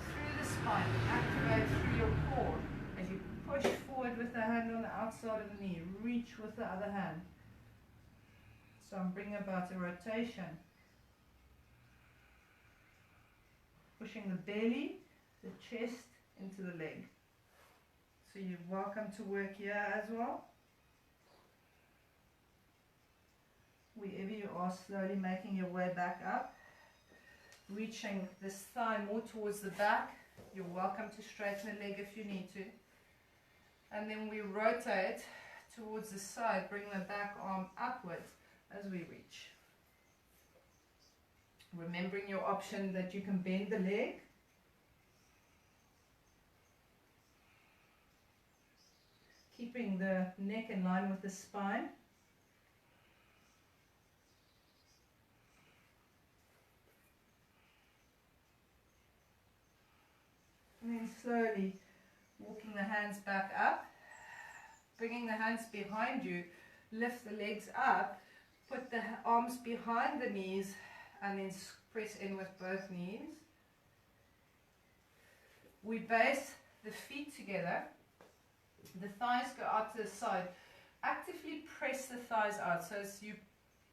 through the spine, activate through your core. As you push forward with the hand on the outside of the knee, reach with the other hand. So I'm bringing about a rotation. Pushing the belly, the chest into the leg. So you're welcome to work here as well. Wherever you are, slowly making your way back up. reaching this thigh more towards the back. You're welcome to straighten the leg if you need to. And then we rotate towards the side, bring the back arm upwards as we reach. Remembering your option that you can bend the leg. Keeping the neck in line with the spine. And then slowly walking the hands back up, bringing the hands behind you, lift the legs up, put the arms behind the knees, and then press in with both knees. We base the feet together, the thighs go out to the side. Actively press the thighs out, so as you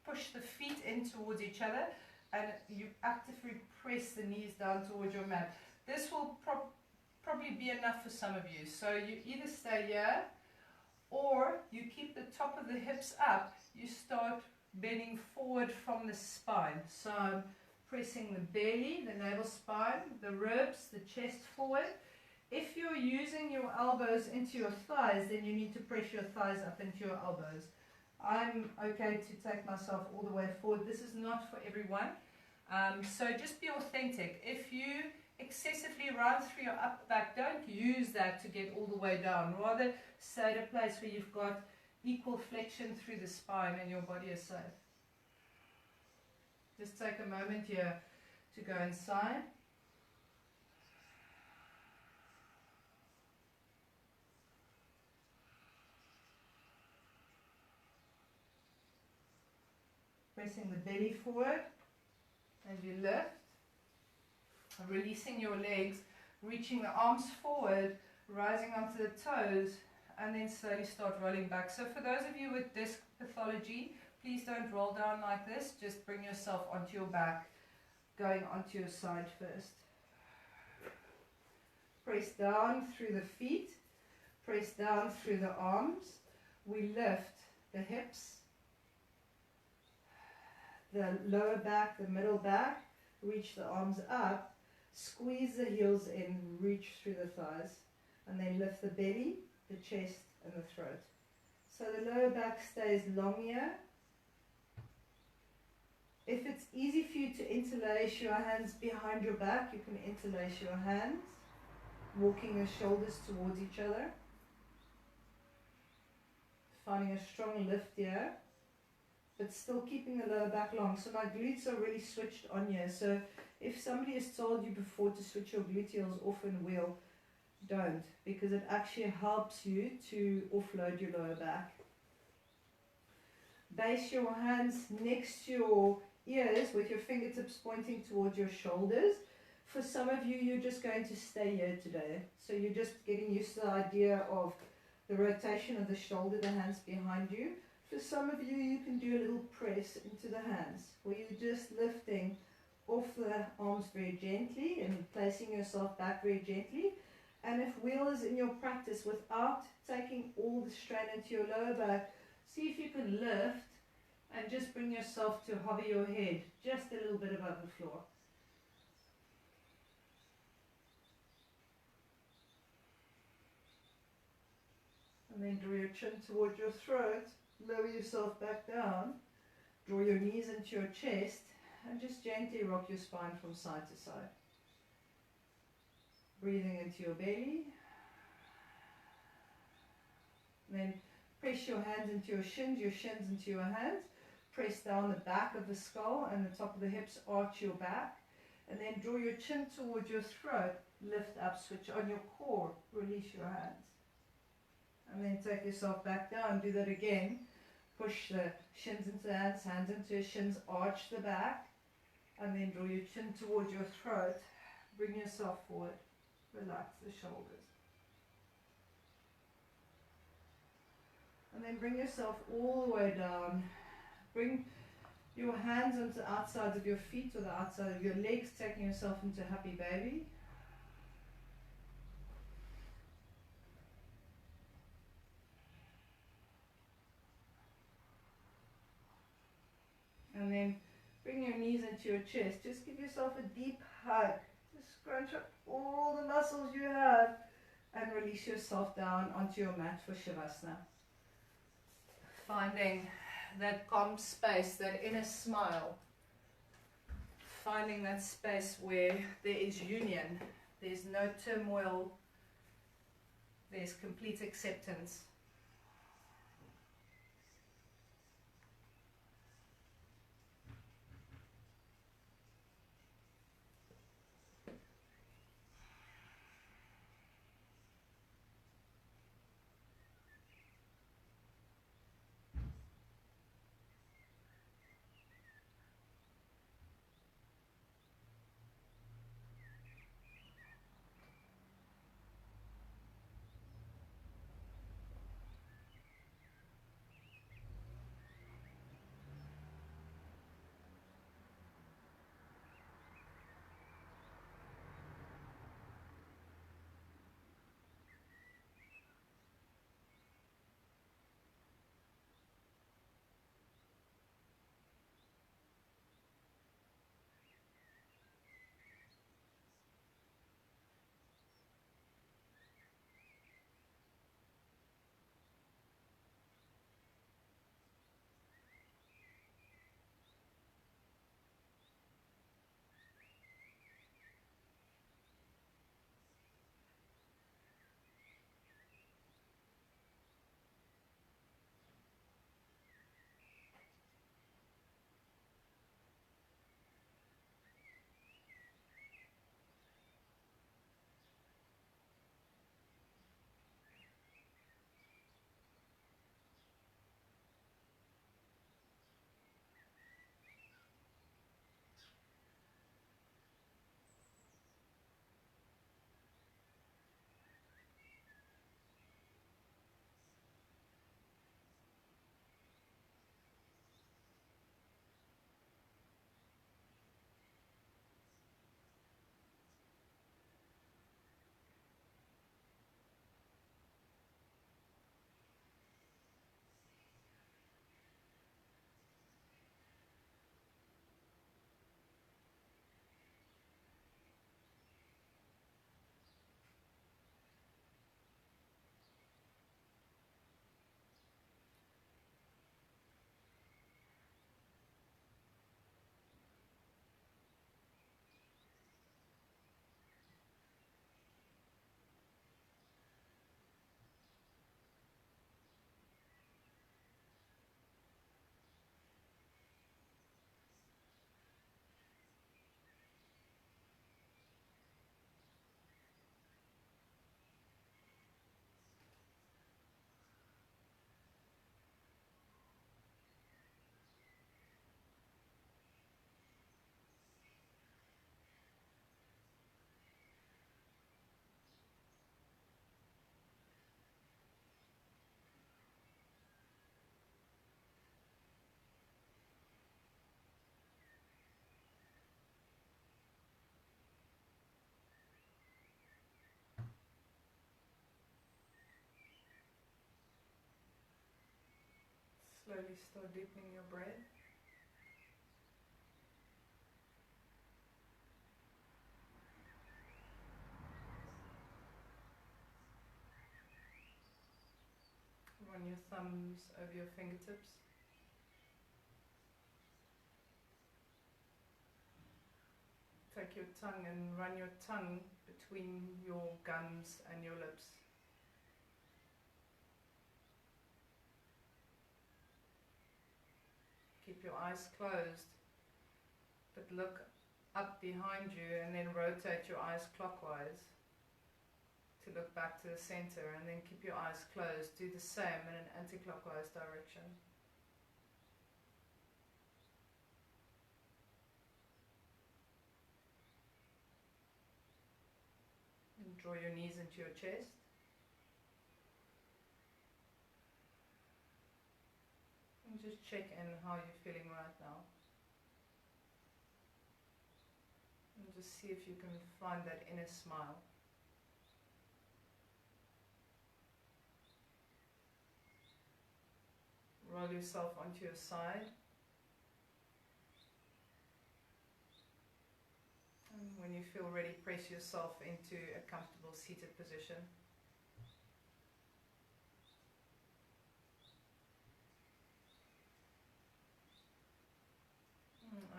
push the feet in towards each other, and you actively press the knees down towards your mat. This will probably be enough for some of you. So you either stay here, or you keep the top of the hips up. You start bending forward from the spine. So I'm pressing the belly, the navel spine, the ribs, the chest forward. If you're using your elbows into your thighs, then you need to press your thighs up into your elbows. I'm okay to take myself all the way forward. This is not for everyone. So just be authentic. If you excessively run through your upper back, don't use that to get all the way down. Rather stay at a place where you've got equal flexion through the spine and your body is safe. Just take a moment here to go inside. Pressing the belly forward as you lift. Releasing your legs, reaching the arms forward, rising onto the toes, and then slowly start rolling back. So for those of you with disc pathology, please don't roll down like this. Just bring yourself onto your back, going onto your side first. Press down through the feet, press down through the arms. We lift the hips, the lower back, the middle back, reach the arms up, squeeze the heels in, reach through the thighs, and then lift the belly, the chest, and the throat. So the lower back stays long here. If it's easy for you to interlace your hands behind your back, you can interlace your hands, walking your shoulders towards each other. Finding a strong lift here, but still keeping the lower back long. So my glutes are really switched on here. So if somebody has told you before to switch your gluteals off in wheel, don't, because it actually helps you to offload your lower back. Base your hands next to your ears with your fingertips pointing towards your shoulders. For some of you, you're just going to stay here today. So you're just getting used to the idea of the rotation of the shoulder, the hands behind you. For some of you, you can do a little press into the hands, where you're just lifting off the arms very gently and placing yourself back very gently. And if wheel is in your practice, without taking all the strain into your lower back, see if you can lift and just bring yourself to hover your head just a little bit above the floor. And then draw your chin towards your throat, lower yourself back down, draw your knees into your chest, and just gently rock your spine from side to side. Breathing into your belly. Then press your hands into your shins into your hands. Press down the back of the skull and the top of the hips, arch your back. And then draw your chin towards your throat, lift up, switch on your core, release your hands. And then take yourself back down, do that again. Push the shins into the hands, hands into your shins, arch the back. And then draw your chin towards your throat, bring yourself forward, relax the shoulders. And then bring yourself all the way down. Bring your hands onto the outsides of your feet or the outside of your legs, taking yourself into happy baby. And then bring your knees into your chest. Just give yourself a deep hug. Just scrunch up all the muscles you have and release yourself down onto your mat for Shavasana. Finding that calm space, that inner smile. Finding that space where there is union, there's no turmoil, there's complete acceptance. Slowly start deepening your breath. Run your thumbs over your fingertips. Take your tongue and run your tongue between your gums and your lips. Keep your eyes closed, but look up behind you and then rotate your eyes clockwise to look back to the center, and then keep your eyes closed. Do the same in an anti-clockwise direction. And draw your knees into your chest. And just check in how you're feeling right now. And just see if you can find that inner smile. Roll yourself onto your side. When you feel ready, press yourself into a comfortable seated position.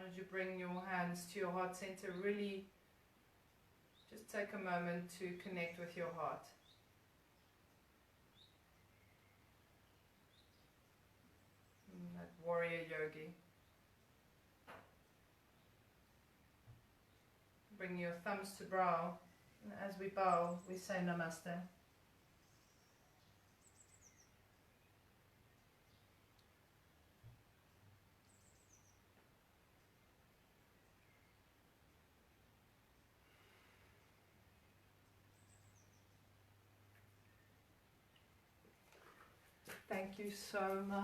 As you bring your hands to your heart center, really just take a moment to connect with your heart. That warrior yogi. Bring your thumbs to brow, and as we bow, we say Namaste. Thank you so much.